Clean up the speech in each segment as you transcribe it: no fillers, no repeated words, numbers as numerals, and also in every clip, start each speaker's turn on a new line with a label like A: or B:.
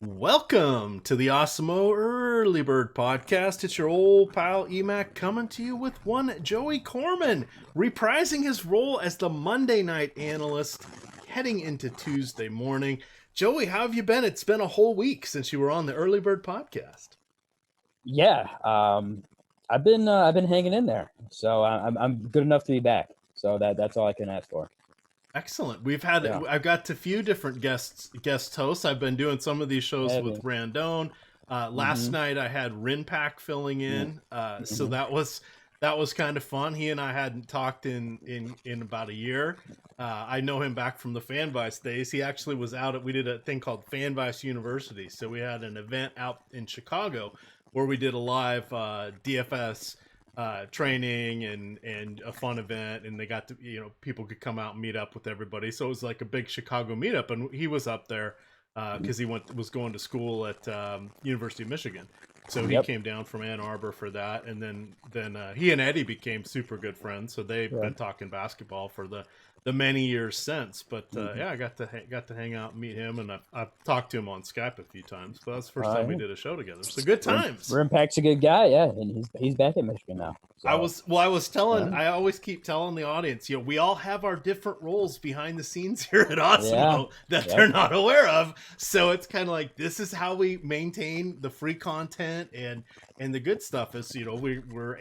A: Welcome to the Osmo Early Bird Podcast. It's your old pal Emac coming to you with one Joey Corman, reprising his role as the Monday night analyst heading into Tuesday morning. Joey, how have you been? It's been a whole week since you were on the Early Bird Podcast.
B: Yeah, I've been hanging in there, so I'm good enough to be back. So that's all I can ask for.
A: Excellent. I've got a few different guest hosts. I've been doing some of these shows with Randone. Last night I had Rinpack filling in, so that was kind of fun. He and I hadn't talked in about a year. I know him back from the FanVice days. He actually was we did a thing called FanVice University. So we had an event out in Chicago where we did a live DFS training and a fun event, and they got to, people could come out and meet up with everybody. So it was like a big Chicago meetup, and he was up there because he was going to school at University of Michigan. So he came down from Ann Arbor for that, and then he and Eddie became super good friends. So they've been talking basketball for the many years since. But I got to hang out and meet him, and I've talked to him on Skype a few times. But that's the first time we did a show together. So good times.
B: Rimpack's a good guy, yeah, and he's back in Michigan now. So.
A: I always keep telling the audience, we all have our different roles behind the scenes here at Osmo that they're not aware of. So it's kind of like, this is how we maintain the free content and the good stuff is, we're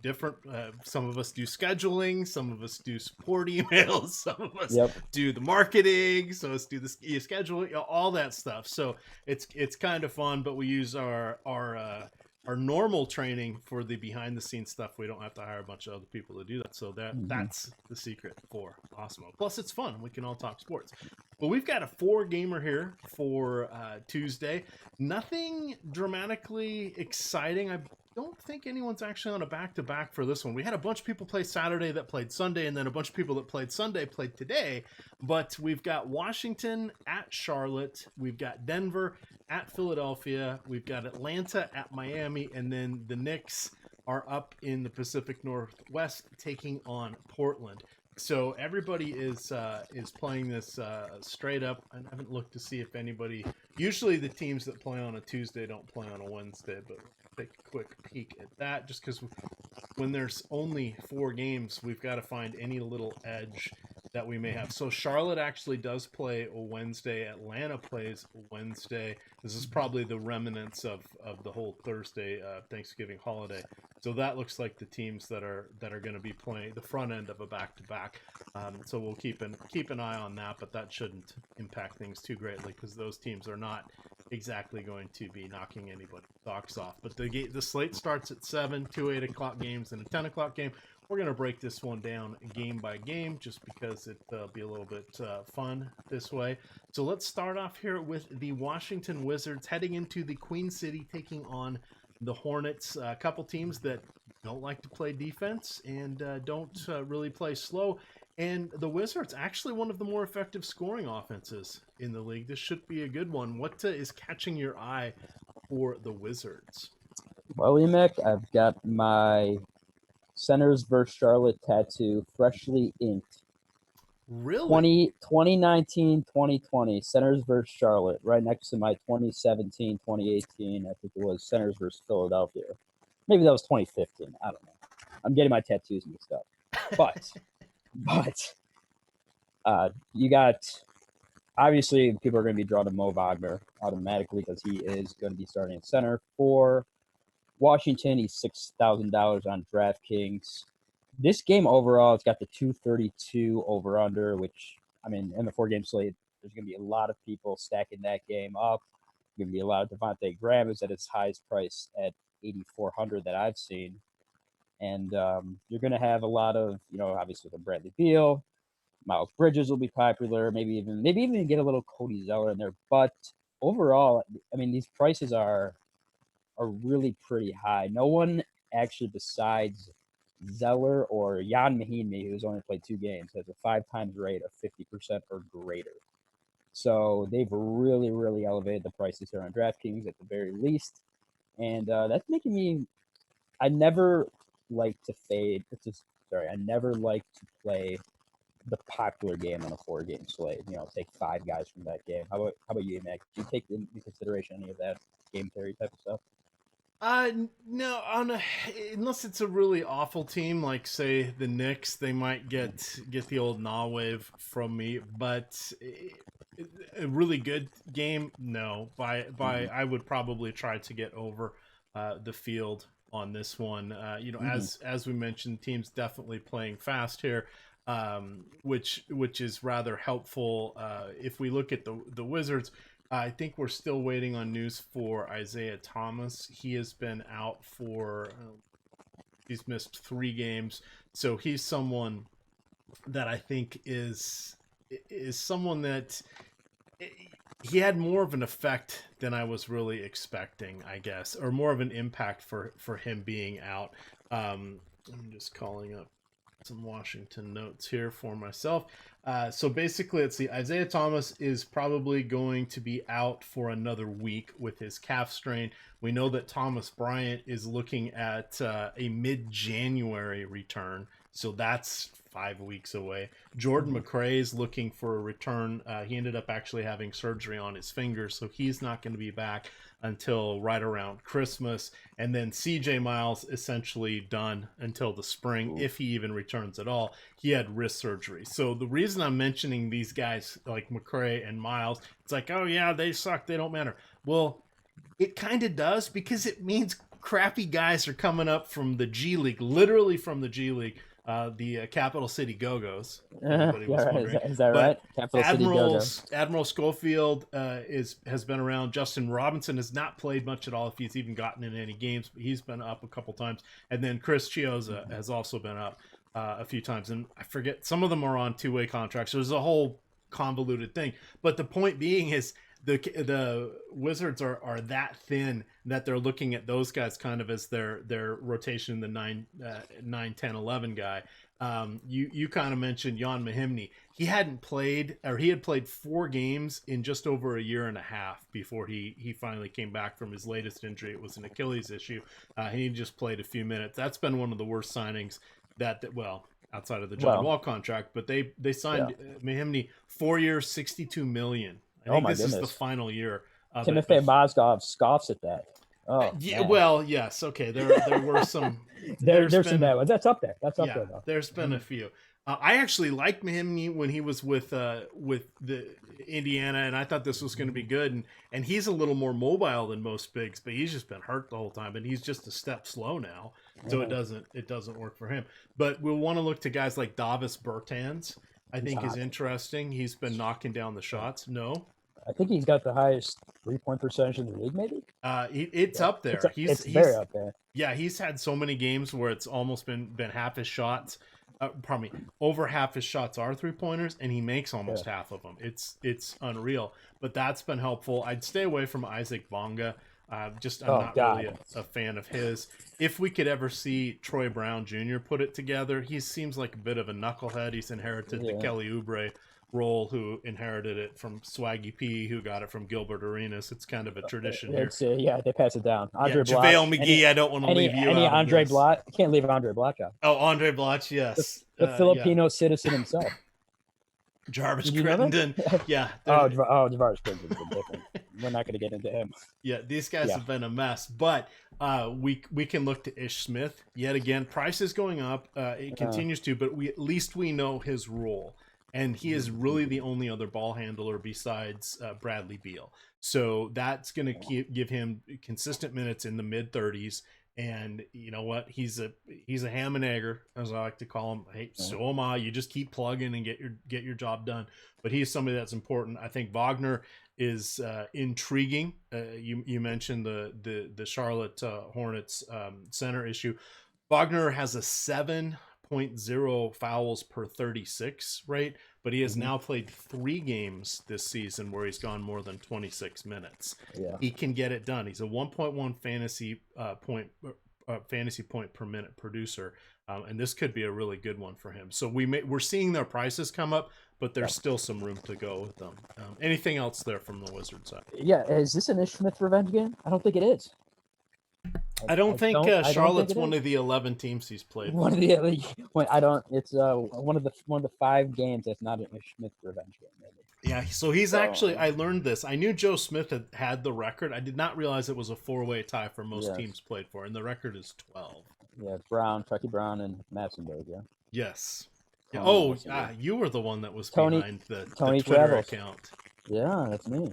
A: different. Some of us do scheduling, some of us do support emails, some of us do the marketing, so us do the scheduling, all that stuff. So it's kind of fun, but we use our normal training for the behind the scenes stuff. We don't have to hire a bunch of other people to do that. So that's the secret for Osmo. Plus it's fun. We can all talk sports. But we've got a 4-gamer here for Tuesday. Nothing dramatically exciting. I don't think anyone's actually on a back-to-back for this one. We had a bunch of people play Saturday that played Sunday, and then a bunch of people that played Sunday played today. But we've got Washington at Charlotte. We've got Denver at Philadelphia. We've got Atlanta at Miami. And then the Knicks are up in the Pacific Northwest taking on Portland. So everybody is playing this straight up. I haven't looked to see if anybody... Usually the teams that play on a Tuesday don't play on a Wednesday, but take a quick peek at that, just because when there's only 4 games, we've got to find any little edge that we may have. So Charlotte actually does play a Wednesday. Atlanta plays a Wednesday. This is probably the remnants of the whole Thursday Thanksgiving holiday. So that looks like the teams that are going to be playing the front end of a back-to-back. So we'll keep an eye on that, but that shouldn't impact things too greatly because those teams are not exactly going to be knocking anybody's socks off. But the slate starts at 7, 2 8 o'clock games, and a 10 o'clock game. We're going to break this one down game by game just because it'll be a little bit fun this way. So let's start off here with the Washington Wizards heading into the Queen City, taking on the Hornets. A couple teams that don't like to play defense and don't really play slow. And the Wizards, actually one of the more effective scoring offenses in the league. This should be a good one. What is catching your eye for the Wizards?
B: Well, Emac, I've got my Centers vs. Charlotte tattoo freshly inked.
A: Really?
B: 2019, 2020, Centers vs. Charlotte, right next to my 2017, 2018, I think it was Centers vs. Philadelphia. Maybe that was 2015. I don't know. I'm getting my tattoos mixed up. But you got, obviously, people are going to be drawn to Mo Wagner automatically because he is going to be starting at center for Washington. He's $6,000 on DraftKings. This game overall, it's got the 232 over-under, which, I mean, in the 4-game slate, there's going to be a lot of people stacking that game up. There's going to be a lot of Devontae Graham is at its highest price at $8,400 that I've seen. And you're going to have a lot of, obviously the Bradley Beal, Miles Bridges will be popular, maybe even get a little Cody Zeller in there. But overall, I mean, these prices are really pretty high. No one actually besides Zeller or Jan Mahinmi, who's only played 2 games, has a 5-times rate of 50% or greater. So they've really, really elevated the prices here on DraftKings at the very least. And that's making me – I never like to play the popular game on a 4-game slate. Take 5 guys from that game. How about you, Mac? Do you take into consideration any of that game theory type of stuff?
A: No, unless it's a really awful team like say the Knicks, they might get the old nah wave from me. But a really good game, no. I would probably try to get over the field on this one. As we mentioned, teams definitely playing fast here, which is rather helpful. If we look at the Wizards, I think we're still waiting on news for Isaiah Thomas. He has been out for he's missed 3 games, so he's someone that I think is someone that he had more of an effect than I was really expecting, I guess, or more of an impact for him being out. I'm just calling up some Washington notes here for myself. So basically, let's see. Isaiah Thomas is probably going to be out for another week with his calf strain. We know that Thomas Bryant is looking at a mid-January return, so that's 5 weeks away. Jordan Mccray is looking for a return. He ended up actually having surgery on his finger, so he's not going to be back until right around Christmas. And then CJ Miles essentially done until the spring, if he even returns at all. He had wrist surgery. So the reason I'm mentioning these guys like Mccray and Miles, it's like, oh yeah, they suck, they don't matter. Well, it kind of does, because it means crappy guys are coming up from the G League, literally from the G League. The Capital City Go-Go's.
B: Is that right? Capital City Go-Go's.
A: Admiral Schofield has been around. Justin Robinson has not played much at all, if he's even gotten in any games, but he's been up a couple times. And then Chris Chiozza has also been up a few times. And I forget, some of them are on 2-way contracts. So there's a whole convoluted thing. But the point being is, the Wizards are that thin that they're looking at those guys kind of as their rotation, the 9, 10, 11 guy. You kind of mentioned Jan Mahimny. He had played 4 games in just over a year and a half before he finally came back from his latest injury. It was an Achilles issue. He just played a few minutes. That's been one of the worst signings outside of the John Wall contract, but they signed Mahimny 4 years, $62 million. I think this is the final year.
B: Timothy Mozgov scoffs at that. Oh,
A: yeah.
B: Man.
A: Well, yes. Okay. There were some.
B: there's some bad ones. That's up there. That's up there, though.
A: There's been a few. I actually liked Mahimny when he was with the Indiana, and I thought this was going to be good. And he's a little more mobile than most bigs, but he's just been hurt the whole time, and he's just a step slow now, so it doesn't work for him. But we'll want to look to guys like Davis Bertans. I think is interesting. He's been knocking down the shots. No,
B: I think he's got the highest 3-point percentage in the league. Maybe
A: it's up there.
B: It's very up there.
A: Yeah, he's had so many games where it's almost been half his shots. Over half his shots are 3-pointers, and he makes almost half of them. It's unreal. But that's been helpful. I'd stay away from Isaac Bonga. I'm not really a fan of his. If we could ever see Troy Brown Jr. put it together, he seems like a bit of a knucklehead. He's inherited the Kelly Oubre role, who inherited it from Swaggy P, who got it from Gilbert Arenas. It's kind of a tradition here.
B: They pass it down. Andre Bloch.
A: JaVale McGee, I don't want to leave you out.
B: Andre Bloch. You can't leave Andre Bloch out.
A: Oh, Andre Bloch, yes.
B: The Filipino citizen himself.
A: Jarvis Crittenden. Yeah.
B: Jarvis Crittenden's different. We're not going to get into him.
A: Yeah, these guys have been a mess. But we can look to Ish Smith. Yet again, price is going up. It continues to, but at least we know his role. And he is really the only other ball handler besides Bradley Beal. So that's going to give him consistent minutes in the mid-30s. And you know what? He's a ham and egger, as I like to call him. Hey, so am I. You just keep plugging and get your job done. But he's somebody that's important. I think Vogner is intriguing. You mentioned the Charlotte Hornets center issue. Vogner has a 7.0 fouls per 36 rate, but he has now played 3 games this season where he's gone more than 26 minutes. Yeah. He can get it done. He's a 1.1 fantasy point per minute producer, and this could be a really good one for him. So we're seeing their prices come up, but there's still some room to go with them. Anything else there from the Wizards side?
B: Yeah, is this an Ish Smith revenge game? I don't think it is.
A: I don't think Charlotte's one of the 11 teams he's played.
B: One of the other, I don't. It's one of the 5 games that's not a Smith revenge game. Maybe.
A: Yeah, so he's actually. I learned this. I knew Joe Smith had the record. I did not realize it was a 4-way tie for most teams played for, and the record is 12.
B: Yeah, Chucky Brown, and Massenberg. Yeah.
A: Yes. Yeah. You were the one that was behind the Twitter
B: Travels.
A: account.
B: Yeah, that's me.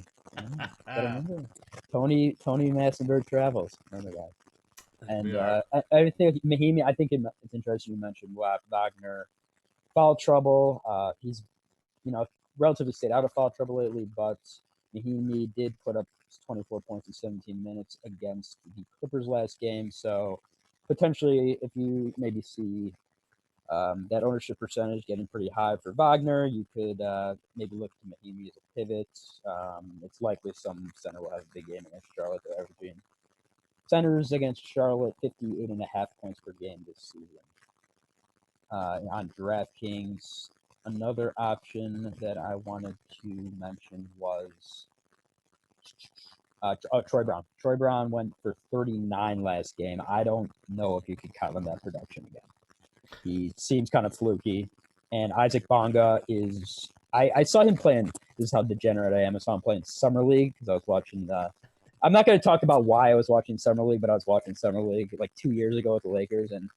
B: Yeah. Tony Massenberg Travels. Remember that. And I think Mahimi. I think it's interesting you mentioned Wagner. Foul trouble. He's relatively stayed out of foul trouble lately, but Mahimi did put up 24 points in 17 minutes against the Clippers last game. So potentially, if you maybe see that ownership percentage getting pretty high for Wagner, you could maybe look to Mahimi as a pivot. It's likely some center will have a big game against Charlotte. They're averaging centers against Charlotte 58.5 points per game this season. On DraftKings, another option that I wanted to mention was Troy Brown. Troy Brown went for 39 last game. I don't know if you could count on that production again. He seems kind of fluky. And Isaac Bonga is – I saw him playing – this is how degenerate I am. I saw him playing Summer League because I was watching I'm not going to talk about why I was watching Summer League, but I was watching Summer League like 2 years ago with the Lakers, and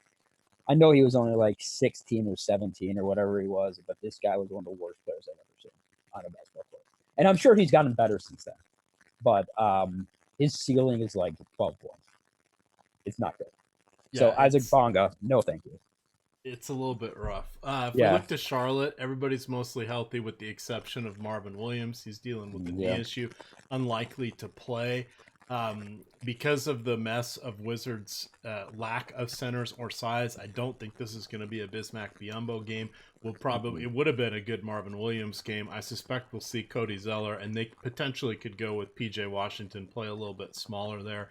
B: I know he was only like 16 or 17 or whatever he was, but this guy was one of the worst players I've ever seen on a basketball court. And I'm sure he's gotten better since then. But his ceiling is like 12 points. It's not good. Yeah, so Isaac Bonga, no thank you.
A: It's a little bit rough. If we look to Charlotte, everybody's mostly healthy with the exception of Marvin Williams. He's dealing with the knee issue, unlikely to play. Because of the mess of Wizards' lack of centers or size, I don't think this is going to be a Bismack Biyombo game. It would have been a good Marvin Williams game. I suspect we'll see Cody Zeller, and they potentially could go with PJ Washington, play a little bit smaller there.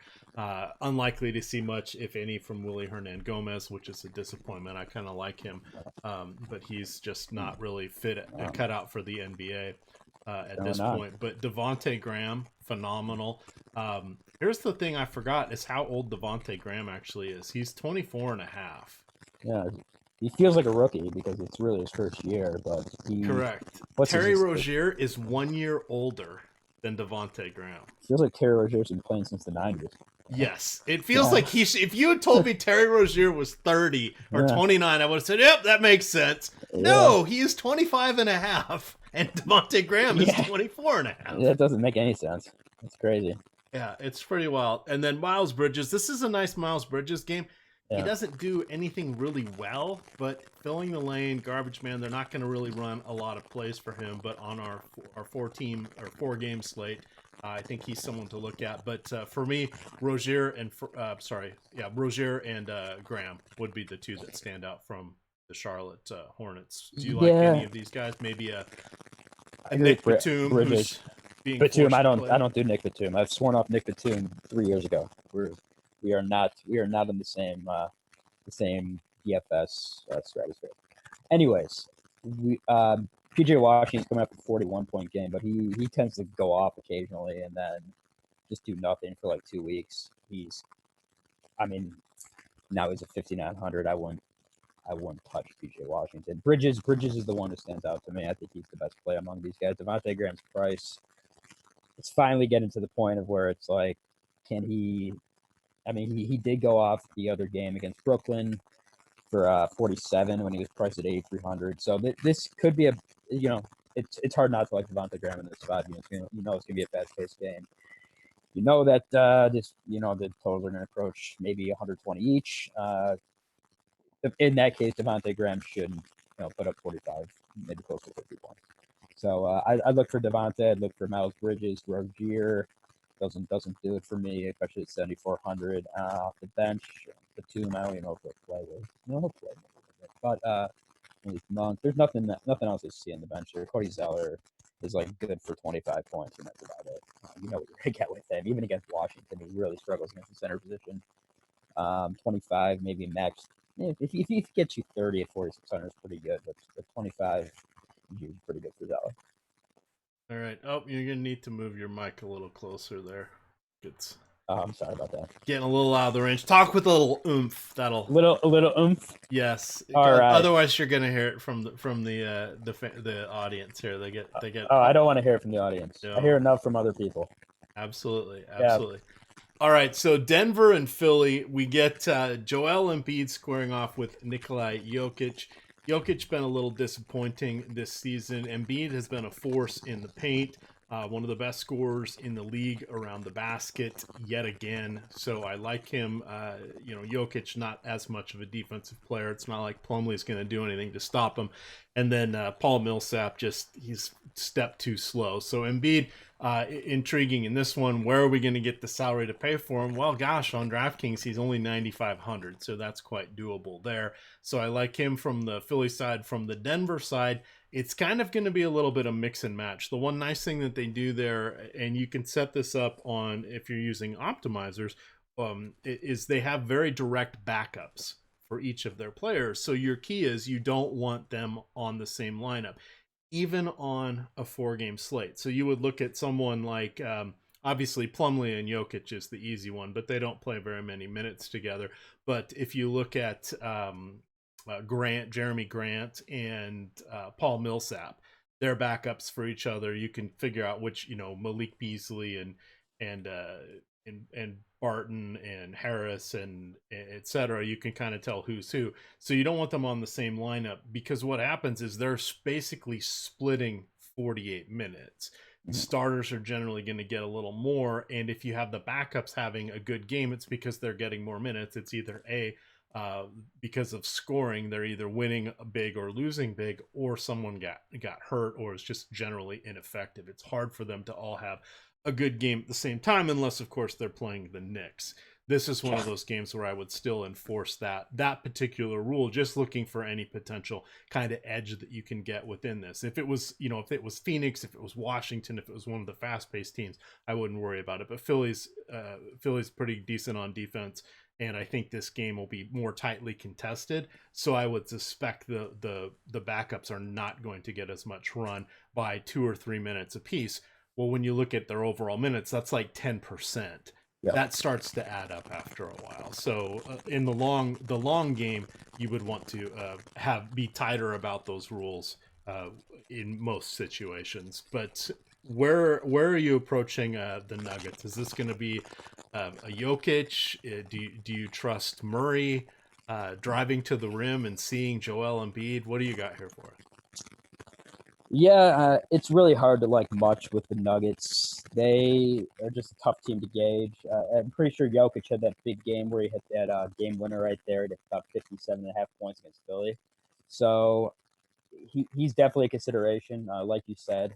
A: Unlikely to see much, if any, from Willie Hernan-Gomez, which is a disappointment. I kind of like him, but he's just not really cut out for the NBA. At this point. But Devontae Graham, phenomenal. Here's the thing I forgot is how old Devontae Graham actually is. He's 24 and a half.
B: Yeah, he feels like a rookie because it's really his first year. But
A: correct. Terry Rozier is 1 year older than Devontae Graham.
B: Feels like Terry Rozier's been playing since the 90s.
A: Yes, it feels like if you had told me Terry Rozier was 30 or 29, I would have said, yep, that makes sense. Yeah. No, he is 25 and a half. And Devontae Graham is 24 and a half.
B: That doesn't make any sense. It's crazy.
A: Yeah, it's pretty wild. And then Miles Bridges. This is a nice Miles Bridges game. Yeah. He doesn't do anything really well, but filling the lane, garbage man, they're not going to really run a lot of plays for him. But on our 4-game slate, I think he's someone to look at. But for me, Rozier and Graham would be the two that stand out from the Charlotte Hornets. Do you like any of these guys? Maybe a Nick Batum who's being
B: Batum. I don't do Nick Batum. I've sworn off Nick Batum 3 years ago. We are not in the same DFS stratosphere. Anyways, PJ Washington's coming up with a 41-point game, but he tends to go off occasionally and then just do nothing for like 2 weeks. Now he's at 5,900. I wouldn't touch PJ Washington. Bridges is the one who stands out to me. I think he's the best play among these guys. Devontae Graham's price. It's finally getting to the point of where it's like, can he? He did go off the other game against Brooklyn for 47 when he was priced at 8,300. So this could be it's hard not to like Devontae Graham in this spot. It's gonna be a fast-paced game. You know that the totals are going to approach maybe 120 each. In that case, Devontae Graham should put up 45, maybe close to 50 points. So I look for Devontae. I look for Miles Bridges. Rozier doesn't do it for me, especially at 7,400 off the bench. Batum, I don't even know if he'll play with. He'll play with it. But there's nothing else to see on the bench here. Cody Zeller is like good for 25 points, and that's about it. You know what you're gonna get with him. Even against Washington, he really struggles against the center position. 25, maybe max. If he gets you 30 at 4,600, it's pretty good. But 25 is pretty good for Zeller.
A: All right. Oh, you're gonna need to move your mic a little closer there.
B: Oh, I'm sorry about that.
A: Getting a little out of the range. Talk with a little oomph. That'll
B: A little oomph.
A: yes.
B: All right.
A: Otherwise, you're gonna hear it from the audience here. They get.
B: Oh, I don't want to hear it from the audience.
A: No.
B: I hear enough from other people.
A: Absolutely.
B: Yeah.
A: All right, so Denver and Philly, we get Joel Embiid squaring off with Nikola Jokic. Jokic been a little disappointing this season. Embiid has been a force in the paint, one of the best scorers in the league around the basket yet again. So I like him. Jokic not as much of a defensive player. It's not like Plumlee's going to do anything to stop him. And then Paul Millsap he's stepped too slow. So Embiid. Intriguing in this one. Where are we going to get the salary to pay for him? Well, gosh, on DraftKings, he's only $9,500, so that's quite doable there. So I like him from the Philly side. From the Denver side, it's kind of going to be a little bit of mix and match. The one nice thing that they do there, and you can set this up on if you're using optimizers, is they have very direct backups for each of their players. So your key is you don't want them on the same lineup, even on a 4-game slate. So you would look at someone like, obviously Plumlee and Jokic is the easy one, but they don't play very many minutes together. But if you look at Jeremy Grant and Paul Millsap, they're backups for each other. You can figure out which, Malik Beasley and Barton and Harris and et cetera, you can kind of tell who's who. So you don't want them on the same lineup, because what happens is they're basically splitting 48 minutes. Starters are generally going to get a little more, and if you have the backups having a good game, it's because they're getting more minutes. It's either because of scoring, they're either winning big or losing big, or someone got hurt or is just generally ineffective. It's hard for them to all have a good game at the same time, unless of course they're playing the Knicks. This is one of those games where I would still enforce that particular rule, just looking for any potential kind of edge that you can get within this. If it was, Phoenix, if it was Washington, if it was one of the fast-paced teams, I wouldn't worry about it. But Philly's pretty decent on defense, and I think this game will be more tightly contested. So I would suspect the backups are not going to get as much run by 2 or 3 minutes apiece. Well, when you look at their overall minutes, that's like 10%. Yep. That starts to add up after a while. So in the long game, you would want to be tighter about those rules in most situations. But where are you approaching the Nuggets? Is this going to be a Jokic? Do you trust Murray driving to the rim and seeing Joel Embiid? What do you got here for us?
B: Yeah, it's really hard to like much with the Nuggets. They are just a tough team to gauge. I'm pretty sure Jokic had that big game where he hit that game winner right there to about 57.5 points against Philly. So he's definitely a consideration, like you said.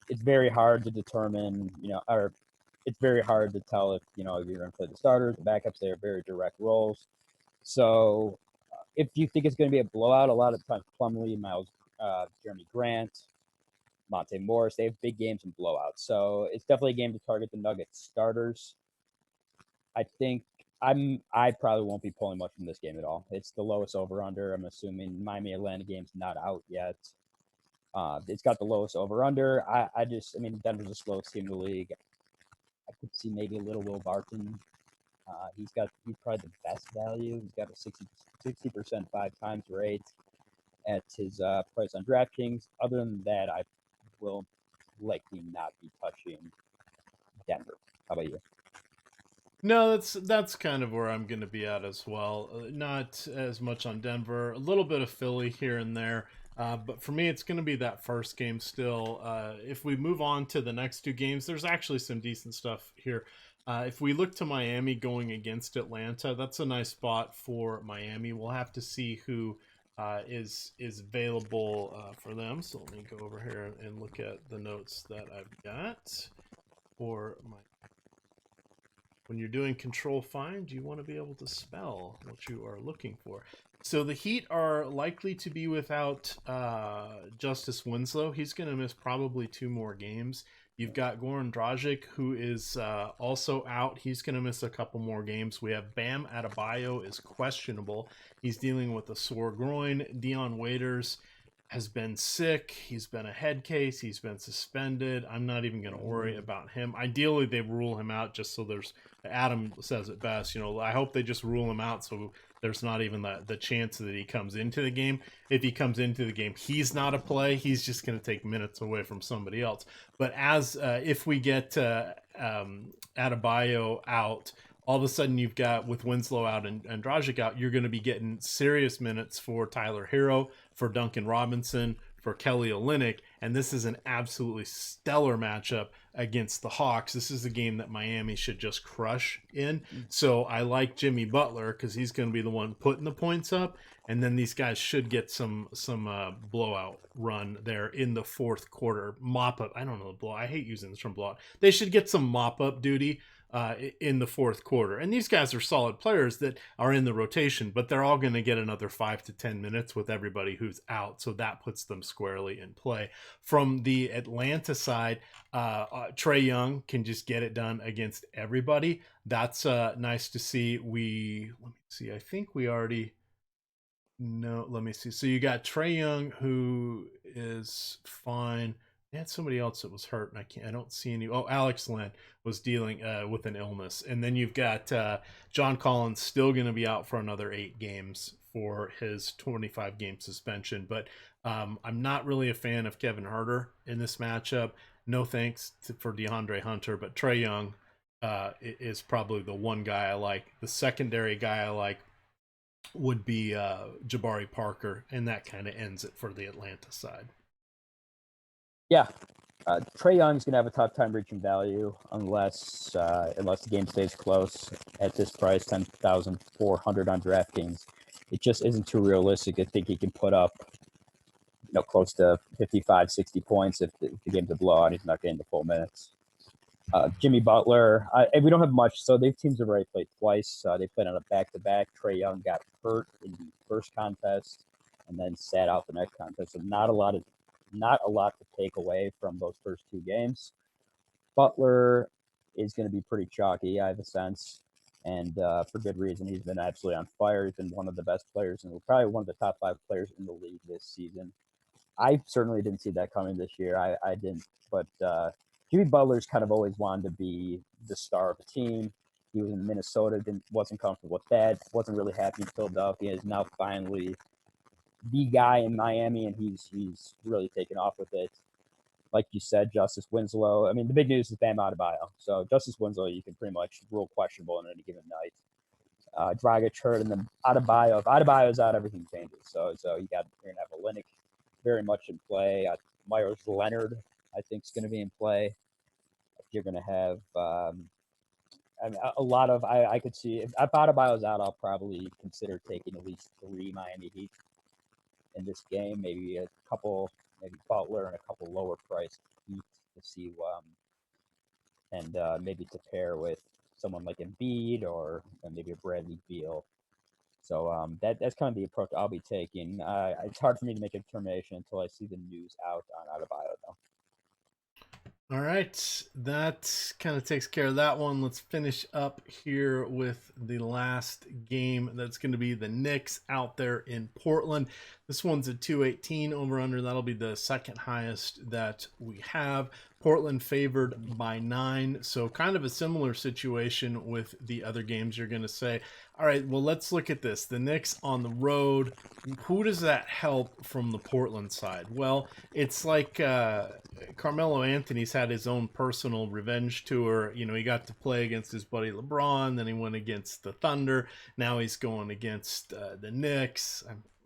B: It's very hard to determine, or it's very hard to tell if, you're going to play the starters, the backups. They are very direct roles. So if you think it's going to be a blowout, a lot of times Plumlee, Jeremy Grant, Monte Morris, they have big games and blowouts. So it's definitely a game to target the Nuggets starters. I think I probably won't be pulling much from this game at all. It's the lowest over-under. I'm assuming Miami Atlanta game's not out yet. It's got the lowest over-under. Denver's the slowest team in the league. I could see maybe a little Will Barton. He's probably the best value. He's got a 60% 5x rate at his price on DraftKings. Other than that, I will likely not be touching Denver. How about you?
A: No, that's kind of where I'm going to be at as well. Not as much on Denver, a little bit of Philly here and there. But for me, it's going to be that first game still. If we move on to the next two games, there's actually some decent stuff here. If we look to Miami going against Atlanta, that's a nice spot for Miami. We'll have to see who is available for them. So let me go over here and look at the notes that I've got for my. When you're doing control find, you want to be able to spell what you are looking for. So the Heat are likely to be without Justice Winslow. He's going to miss probably 2 more games. You've got Goran Dragic, who is also out. He's going to miss a couple more games. We have Bam Adebayo is questionable. He's dealing with a sore groin. Dion Waiters has been sick. He's been a head case. He's been suspended. I'm not even going to worry about him. Ideally, they rule him out just so there's. Adam says it best. I hope they just rule him out so there's not even the chance that he comes into the game. If he comes into the game, he's not a play. He's just going to take minutes away from somebody else. But if we get Adebayo out, all of a sudden you've got, with Winslow out and Dragic out, you're going to be getting serious minutes for Tyler Hero, for Duncan Robinson, for Kelly Olynyk, and this is an absolutely stellar matchup against the Hawks. This is a game that Miami should just crush in. So I like Jimmy Butler because he's going to be the one putting the points up, and then these guys should get some blowout run there in the fourth quarter. Mop up. I don't know the blowout. I hate using this term blowout. They should get some mop up duty in the fourth quarter. And these guys are solid players that are in the rotation, but they're all going to get another 5 to 10 minutes with everybody who's out. So that puts them squarely in play. From the Atlanta side, Trae Young can just get it done against everybody. That's nice to see. Let me see. I think we already. No, let me see. So you got Trae Young, who is fine. They had somebody else that was hurt, and I don't see any. Oh, Alex Len was dealing with an illness, and then you've got John Collins still going to be out for another 8 games for his 25-game suspension. But I'm not really a fan of Kevin Huerter in this matchup. No thanks for DeAndre Hunter, but Trae Young is probably the one guy I like. The secondary guy I like would be Jabari Parker, and that kind of ends it for the Atlanta side.
B: Yeah, Trae Young's gonna have a tough time reaching value unless the game stays close at this price, 10,400 on DraftKings. It just isn't too realistic. I think he can put up, close to 55, 60 points if the game's a blowout. He's not getting the full minutes. Jimmy Butler, and we don't have much. So these teams have already played twice. They played on a back-to-back. Trae Young got hurt in the first contest and then sat out the next contest. So not a lot to take away from those first 2 games. Butler is going to be pretty chalky, I have a sense, and for good reason. He's been absolutely on fire. He's been one of the best players, and probably one of the top 5 players in the league this season. I certainly didn't see that coming this year. I didn't, but Jimmy Butler's kind of always wanted to be the star of the team. He was in Minnesota, wasn't comfortable with that, wasn't really happy in Philadelphia, is now finally the guy in Miami, and he's really taken off with it. Like you said, Justice Winslow. I mean, the big news is Bam Adebayo. So Justice Winslow, you can pretty much rule questionable in any given night. Dragic hurt, and then Adebayo. If Adebayo's out, everything changes. So you're gonna have Olynyk very much in play. Myers Leonard, I think, is going to be in play. You're going to have a lot of. I could see if Adebayo's out, I'll probably consider taking at least 3 Miami Heat in this game. Maybe a couple, maybe Butler and a couple lower priced Heat to see, and maybe to pair with someone like Embiid or maybe a Bradley Beal. So that's kind of the approach I'll be taking. It's hard for me to make a determination until I see the news out on Adebayo, though.
A: All right, that kind of takes care of that one. Let's finish up here with the last game. That's going to be the Knicks out there in Portland. This one's a 218 over under. That'll be the second highest that we have. Portland favored by 9. So kind of a similar situation with the other games. You're going to say, all right, well, let's look at this. The Knicks on the road. Who does that help from the Portland side? Well, it's like Carmelo Anthony's had his own personal revenge tour. He got to play against his buddy LeBron. Then he went against the Thunder. Now he's going against the Knicks.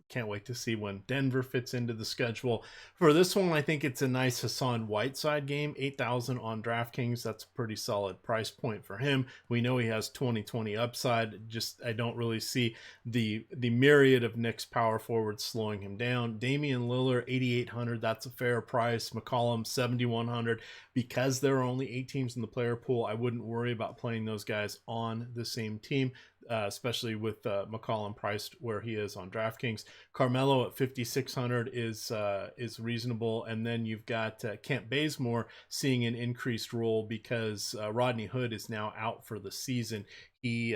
A: Can't wait to see when Denver fits into the schedule. For this one, I think it's a nice Hassan Whiteside game. 8,000 on DraftKings. That's a pretty solid price point for him. We know he has 20/20 upside. I don't really see the myriad of Knicks power forwards slowing him down. Damian Lillard, 8,800. That's a fair price. McCollum, 7,100. Because there are only 8 teams in the player pool, I wouldn't worry about playing those guys on the same team. Especially with McCollum priced where he is on DraftKings. Carmelo at 5,600 is reasonable, and then you've got Kant Bazemore seeing an increased role because Rodney Hood is now out for the season. He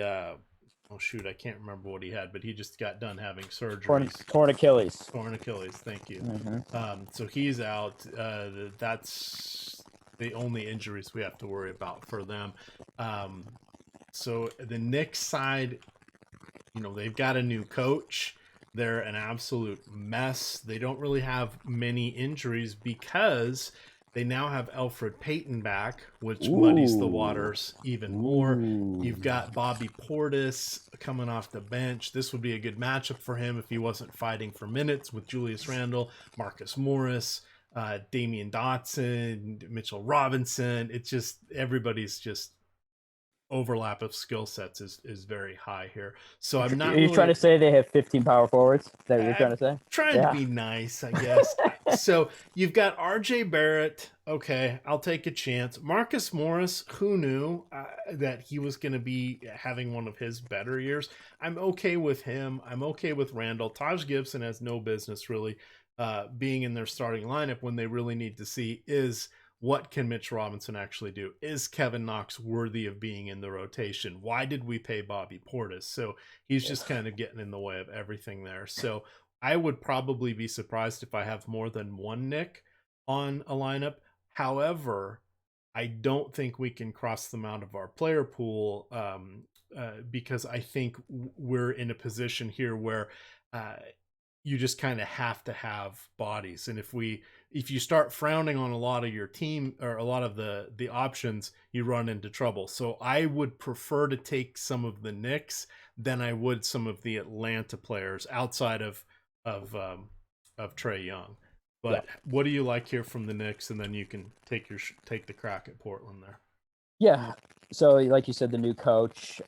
A: oh shoot, I can't remember what he had, but he just got done having surgery.
B: Torn Achilles.
A: Torn Achilles. Thank you.
B: Mm-hmm.
A: So he's out. That's the only injuries we have to worry about for them. So the Knicks side, they've got a new coach. They're an absolute mess. They don't really have many injuries because they now have Elfrid Payton back, which muddies the waters even more. You've got Bobby Portis coming off the bench. This would be a good matchup for him if he wasn't fighting for minutes with Julius Randle, Marcus Morris, Damian Dotson, Mitchell Robinson. It's just everybody's just overlap of skill sets is very high here. So I'm not.
B: Are you trying to say they have 15 power forwards? Is that what you're trying to say?
A: Trying to be nice, I guess. So you've got R.J. Barrett. Okay, I'll take a chance. Marcus Morris. Who knew that he was going to be having one of his better years? I'm okay with him. I'm okay with Randall. Taj Gibson has no business really being in their starting lineup when they really need to see is what can Mitch Robinson actually do? Is Kevin Knox worthy of being in the rotation? Why did we pay Bobby Portis? So he's just kind of getting in the way of everything there. So I would probably be surprised if I have more than one Nick on a lineup. However, I don't think we can cross them out of our player pool because I think we're in a position here where you just kind of have to have bodies. And if you start frowning on a lot of your team or a lot of the options, you run into trouble. So I would prefer to take some of the Knicks than I would some of the Atlanta players outside of Trae Young. But what do you like here from the Knicks? And then you can take the crack at Portland there.
B: Yeah. So like you said, the new coach.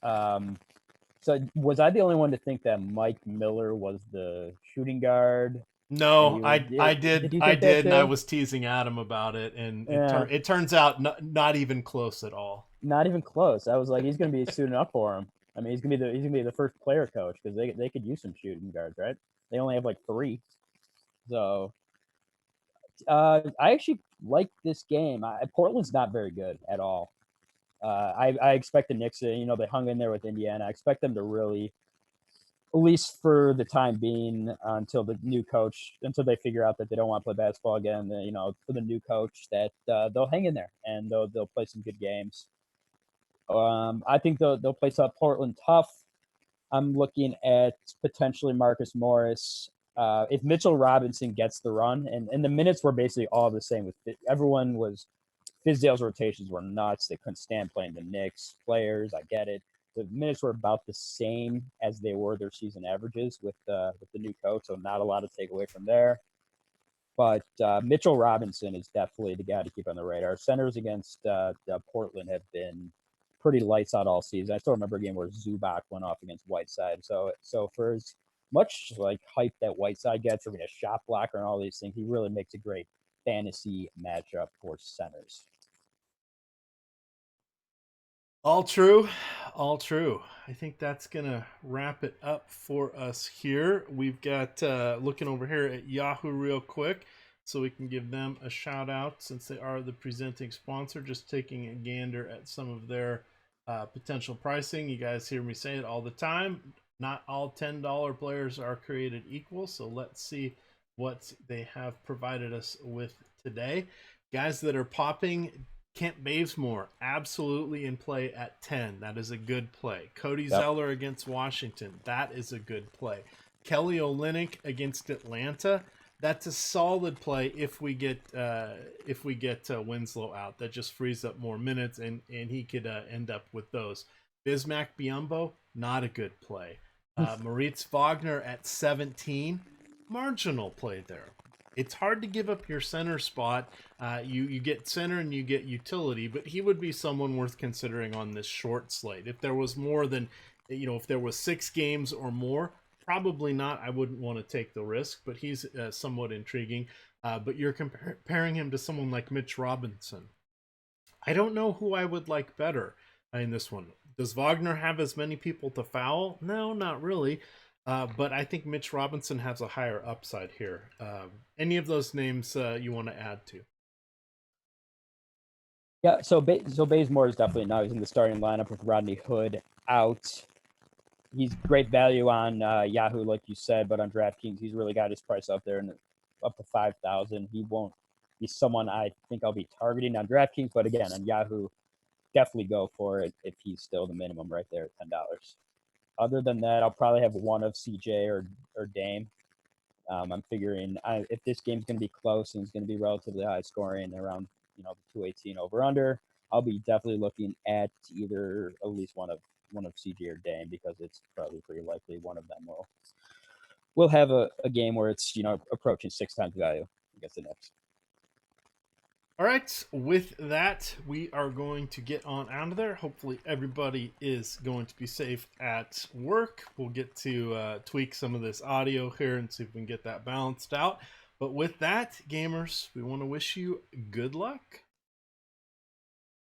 B: So was I the only one to think that Mike Miller was the shooting guard?
A: No, I did, and I was teasing Adam about it, and it turns out not even close at all.
B: Not even close. I was like, he's going to be suiting up for him. I mean, he's going to be the first player coach because they could use some shooting guards, right? They only have like 3, so I actually like this game. Portland's not very good at all. I expect the Knicks to, they hung in there with Indiana. I expect them to really, at least for the time being, until they figure out that they don't want to play basketball again, for the new coach, that they'll hang in there and they'll play some good games. I think they'll play Portland tough. I'm looking at potentially Marcus Morris. If Mitchell Robinson gets the run, and the minutes were basically all the same. Fizdale's rotations were nuts. They couldn't stand playing the Knicks players. I get it. The minutes were about the same as they were their season averages with the new coach, so not a lot to take away from there. But Mitchell Robinson is definitely the guy to keep on the radar. Centers against Portland have been pretty lights out all season. I still remember a game where Zubac went off against Whiteside. So for as much like hype that Whiteside gets for being a shot blocker and all these things, he really makes a great fantasy matchup for centers.
A: All true. I think that's going to wrap it up for us here. We've got, looking over here at Yahoo real quick, so we can give them a shout out since they are the presenting sponsor, just taking a gander at some of their potential pricing. You guys hear me say it all the time. Not all $10 players are created equal, so let's see what they have provided us with today. Guys that are popping, Kent Bazemore, absolutely in play at 10. That is a good play. Cody Zeller against Washington. That is a good play. Kelly Olynyk against Atlanta. That's a solid play if we get Winslow out. That just frees up more minutes, and he could end up with those. Bismack Biyombo, not a good play. Maurice Vogner at 17, marginal play there. It's hard to give up your center spot. You get center and you get utility, but he would be someone worth considering on this short slate. If there was more than, if there was 6 games or more, probably not. I wouldn't want to take the risk, but he's somewhat intriguing. But you're comparing him to someone like Mitch Robinson. I don't know who I would like better in this one. Does Wagner have as many people to foul? No, not really. But I think Mitch Robinson has a higher upside here. Any of those names you want to add to?
B: Yeah, so Bazemore is definitely now he's in the starting lineup with Rodney Hood out. he's great value on Yahoo, like you said, but on DraftKings, he's really got his price up there and up to 5,000. He won't be someone I think I'll be targeting on DraftKings, but again, on Yahoo, definitely go for it if he's still the minimum right there at $10. Other than that, I'll probably have one of CJ or Dame. I'm figuring if this game's going to be close and it's going to be relatively high scoring around the 218 over under, I'll be definitely looking at either at least one of CJ or Dame, because it's probably pretty likely one of them will have a game where it's approaching 6 times value against the Knicks.
A: All right, with that, we are going to get on out of there. Hopefully everybody is going to be safe at work. We'll get to tweak some of this audio here and see if we can get that balanced out. But with that, gamers, we want to wish you good luck.